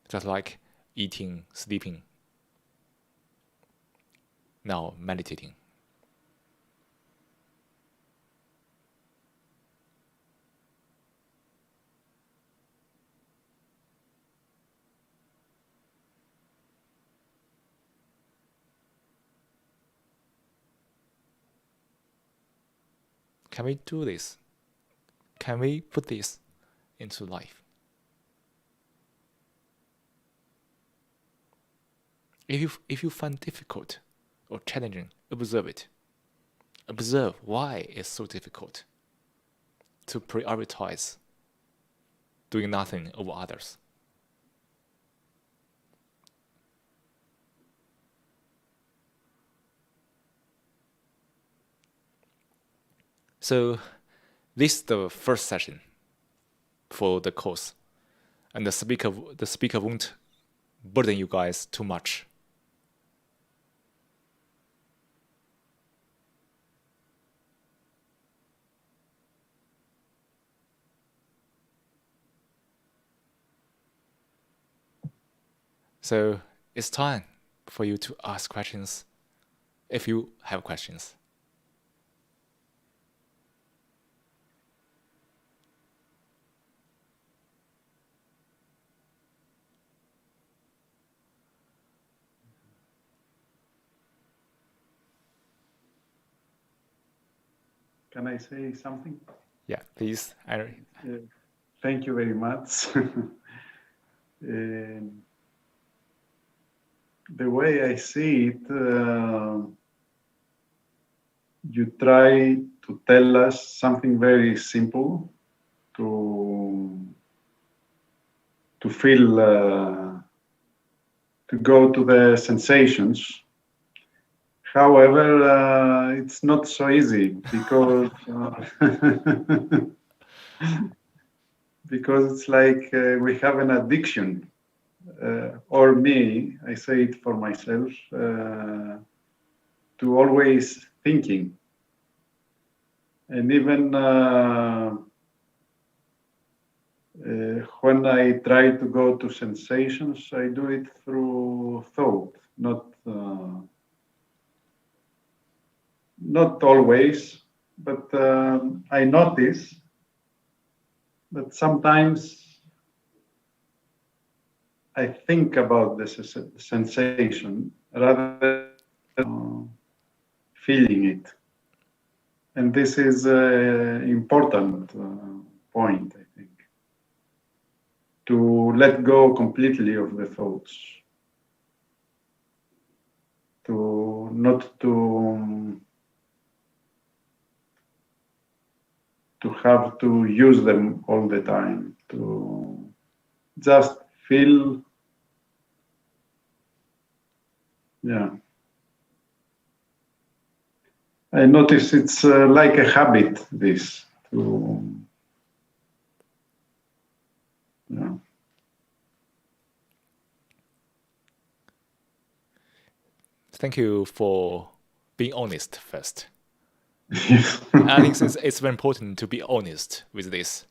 Just like eating, sleeping, now meditating. Can we do this? Can we put this into life? If you find difficult or challenging, observe it. Observe why it's so difficult to prioritize doing nothing over others. So this is the first session for the course, and the speaker won't burden you guys too much. So it's time for you to ask questions if you have questions. Can I say something? Yeah, please. Thank you very much. The way I see it, you try to tell us something very simple to feel, to go to the sensations. However, it's not so easy because because it's like we have an addiction, or me, I say it for myself, to always thinking. And even when I try to go to sensations, I do it through thought, not always, but I notice that sometimes I think about the sensation rather than feeling it. And this is an important point, I think, to let go completely of the thoughts, to not to have to use them all the time, to just feel, yeah. I notice it's like a habit, this, to, yeah. Thank you for being honest first. Yes. I think it's very important to be honest with this.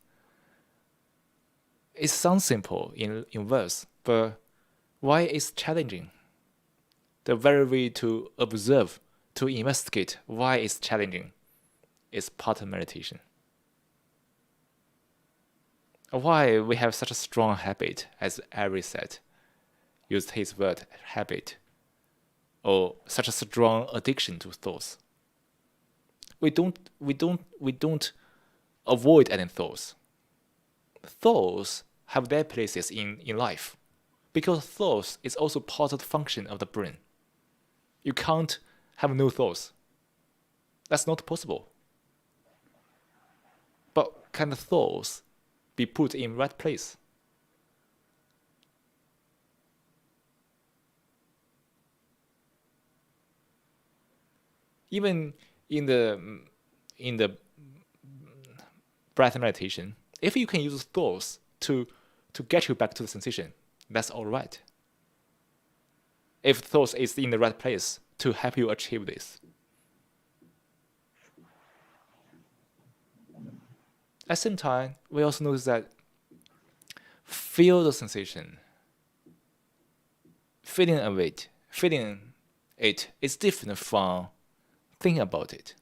It sounds simple in verse, but why it's challenging? The very way to observe, to investigate why it's challenging is part of meditation. Why we have such a strong habit, as Ari said, used his word habit, or such a strong addiction to thoughts. We don't avoid any thoughts. Thoughts have their places in life, because thoughts is also part of the function of the brain. You can't have no thoughts. That's not possible. But can the thoughts be put in right place? Even in the breath meditation, if you can use thoughts to get you back to the sensation, that's all right. If thoughts is in the right place to help you achieve this. At the same time, we also notice that feel the sensation, feeling it is different from thinking about it.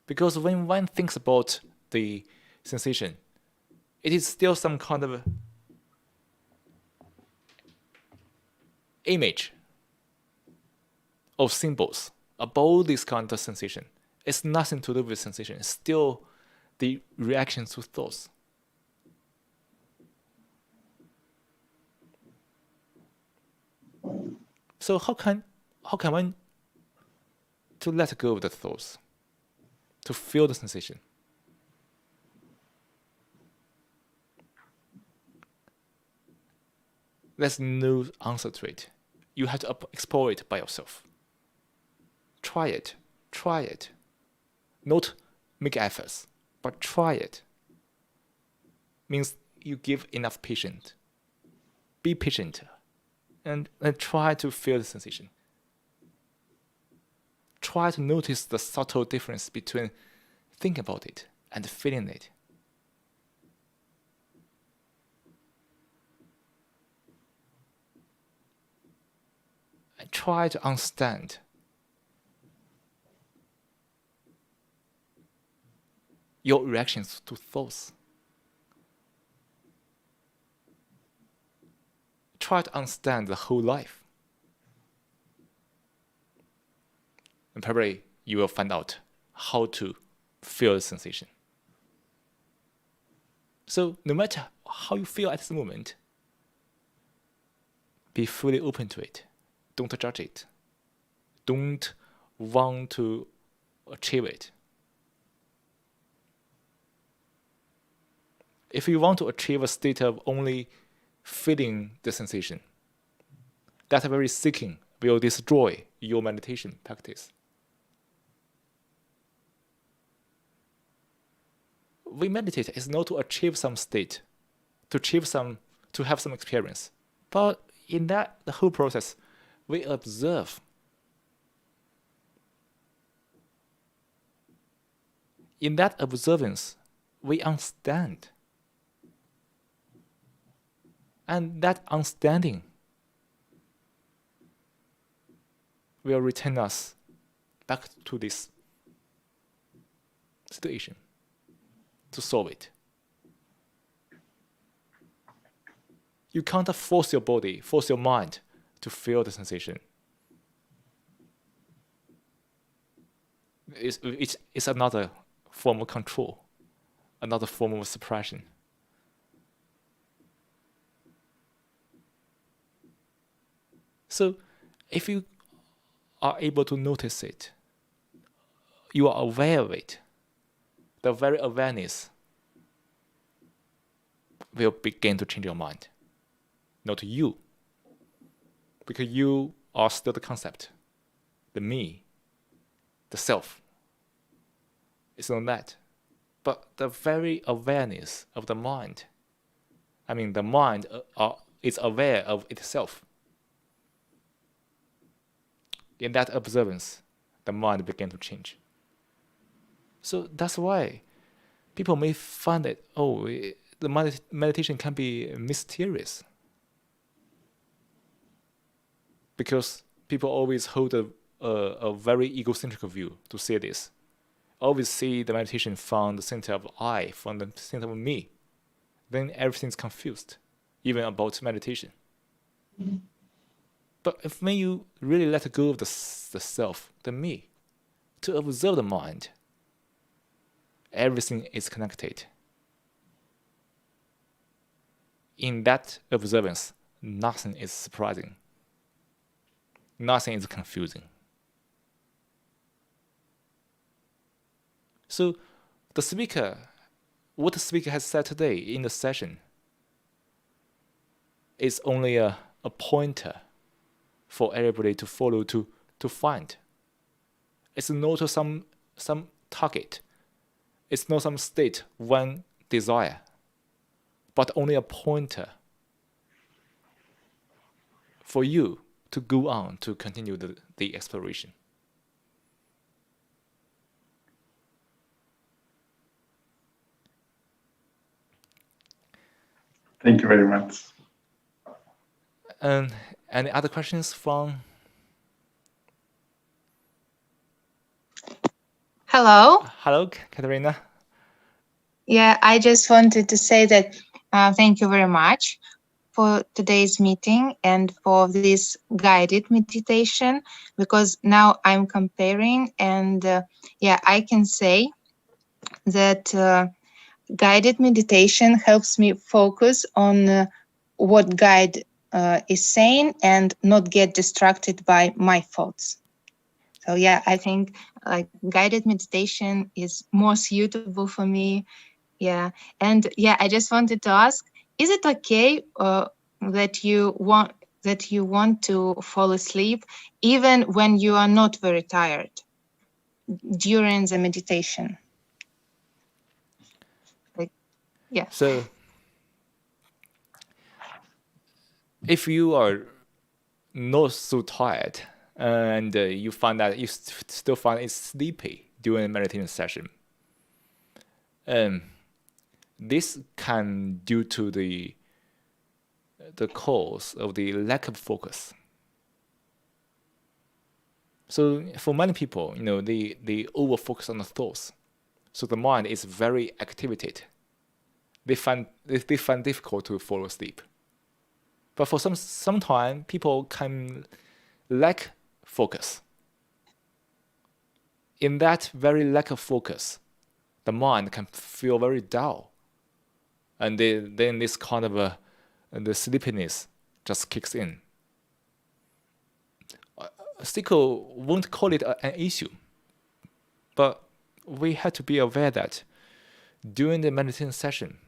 Because when one thinks about the sensation, it is still some kind of image of symbols about this kind of sensation. It's nothing to do with sensation. It's still the reaction to thoughts. So how can one to let go of the thoughts, to feel the sensation? There's no answer to it. You have to explore it by yourself. Try it. Not make efforts, but try it. Means you give enough patience. Be patient and try to feel the sensation. Try to notice the subtle difference between thinking about it and feeling it. And try to understand your reactions to thoughts. Try to understand the whole life. And probably you will find out how to feel the sensation. So no matter how you feel at this moment, be fully open to it. Don't judge it. Don't want to achieve it. If you want to achieve a state of only feeling the sensation, that very seeking will destroy your meditation practice. We meditate is not to achieve some state, to have some experience. But in that the whole process, we observe. In that observance, we understand. And that understanding will return us back to this situation to solve it. You can't force your body, force your mind to feel the sensation. It's another form of control, another form of suppression. So if you are able to notice it, you are aware of it, the very awareness will begin to change your mind, not you, because you are still the concept, the me, the self. It's not that. But the very awareness of the mind, the mind is aware of itself. In that observance, the mind began to change. So that's why people may find that, the meditation can be mysterious. Because people always hold a very egocentric view to say this. Always see the meditation from the center of I, from the center of me. Then everything's confused, even about meditation. But when you really let go of the self, the me, to observe the mind, everything is connected. In that observance, nothing is surprising. Nothing is confusing. So what the speaker has said today in the session is only a pointer for everybody to follow, to find. It's not some target. It's not some state, one desire, but only a pointer for you to go on to continue the exploration. Thank you very much. And any other questions from? Hello. Hello, Katerina. Yeah, I just wanted to say that thank you very much for today's meeting and for this guided meditation, because now I'm comparing, and I can say that guided meditation helps me focus on what guide is saying and not get distracted by my thoughts. So yeah, I think like guided meditation is more suitable for me. Yeah, and I just wanted to ask: is it okay that you want to fall asleep even when you are not very tired during the meditation? So if you are not so tired and you find that you still find it sleepy during a meditation session, this can due to the cause of the lack of focus. So for many people, they over focus on the thoughts, so the mind is very activated. They find difficult to fall asleep. But for some time, people can lack focus. In that very lack of focus, the mind can feel very dull, and then this kind of the sleepiness just kicks in. Stickle won't call it an issue, but we have to be aware that during the meditation session,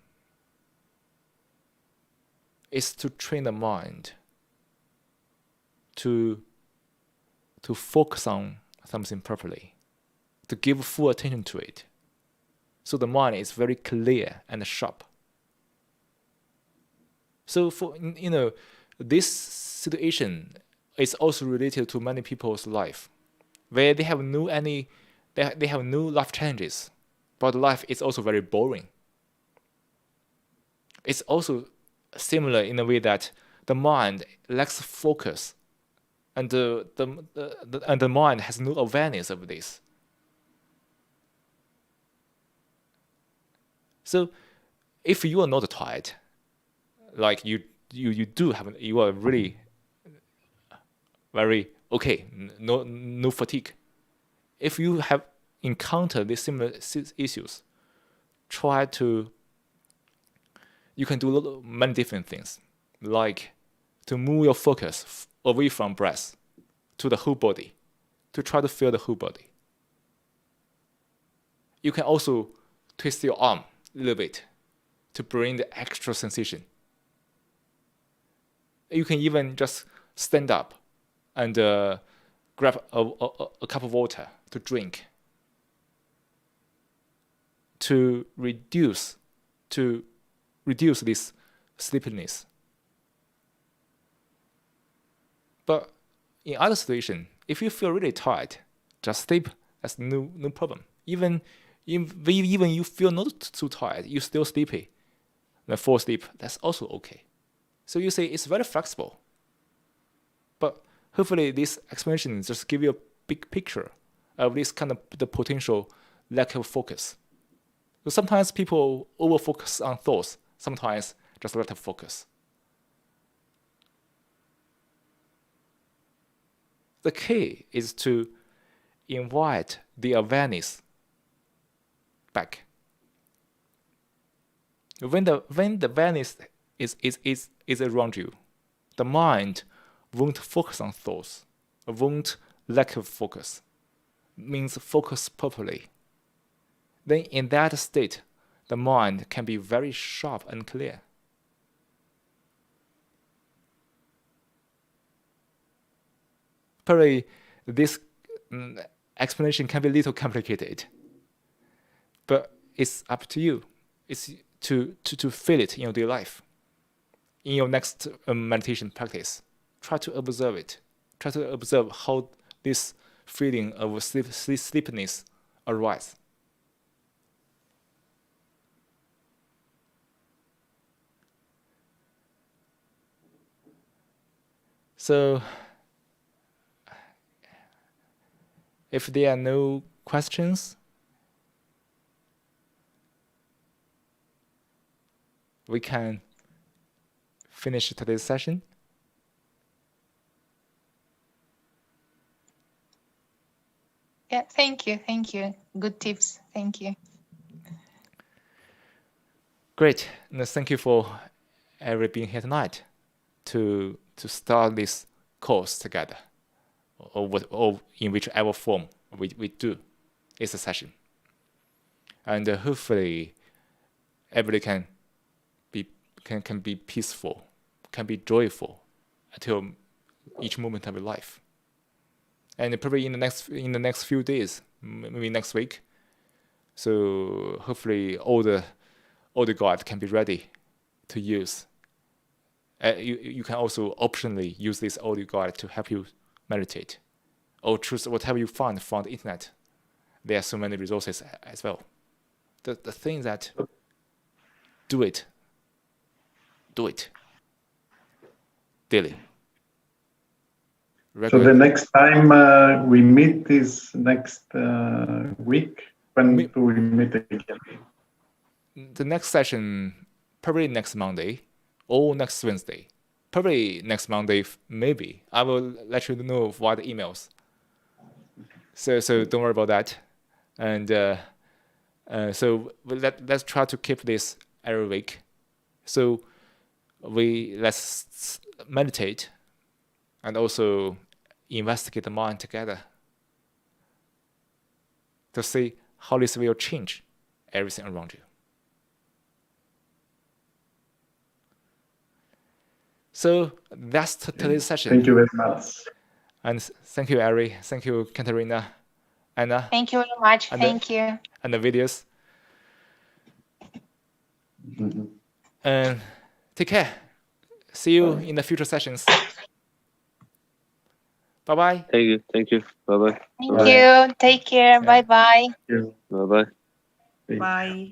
is to train the mind to focus on something properly, to give full attention to it, so the mind is very clear and sharp. So for this situation is also related to many people's life, where they have no life challenges, but life is also very boring. It's also similar in a way that the mind lacks focus, and the mind has no awareness of this. So if you are not tired, like you are really very okay, no fatigue. If you have encounter these similar issues, you can do many different things, like to move your focus away from breath to the whole body, to try to feel the whole body. You can also twist your arm a little bit to bring the extra sensation. You can even just stand up and grab a cup of water to drink to reduce this sleepiness. But in other situations, if you feel really tired, just sleep. That's no problem. Even you feel not too tired, you're still sleepy, then fall asleep. That's also okay. So you say it's very flexible. But hopefully this explanation just give you a big picture of this kind of the potential lack of focus. So sometimes people over-focus on thoughts, sometimes just lack of focus. The key is to invite the awareness back. When the awareness is around you, the mind won't focus on thoughts, won't lack of focus, means focus properly. Then in that state, the mind can be very sharp and clear. Probably this explanation can be a little complicated, but it's up to you. It's to feel it in your daily life. In your next meditation practice, try to observe it. Try to observe how this feeling of sleepiness arises. So, if there are no questions, we can finish today's session. Yeah, thank you. Good tips. Thank you. Great. And thank you for everybody being here tonight to start this course together, or in whichever form we do is a session. And hopefully everybody can be peaceful, can be joyful until each moment of your life. And probably in the next few days, maybe next week, so hopefully all the guides can be ready to use. You can also optionally use this audio guide to help you meditate, or choose whatever you find from the internet. There are so many resources as well. The thing that do it daily. So the next time we meet is next week. When do we meet again? The next session, probably next Monday or next Wednesday. Probably next Monday, maybe. I will let you know via the emails. So don't worry about that. And so let's try to keep this every week. So let's meditate and also investigate the mind together to see how this will change everything around you. So that's today's session. Thank you very much. And thank you, Ari. Thank you, Katerina, Anna. Thank you very much. Thank you. And the videos. Mm-hmm. And take care. See you in the future sessions. Bye-bye. Thank you. Bye-bye. Thank you. Take care. Yeah. Bye-bye. Thank you. Bye-bye. Bye.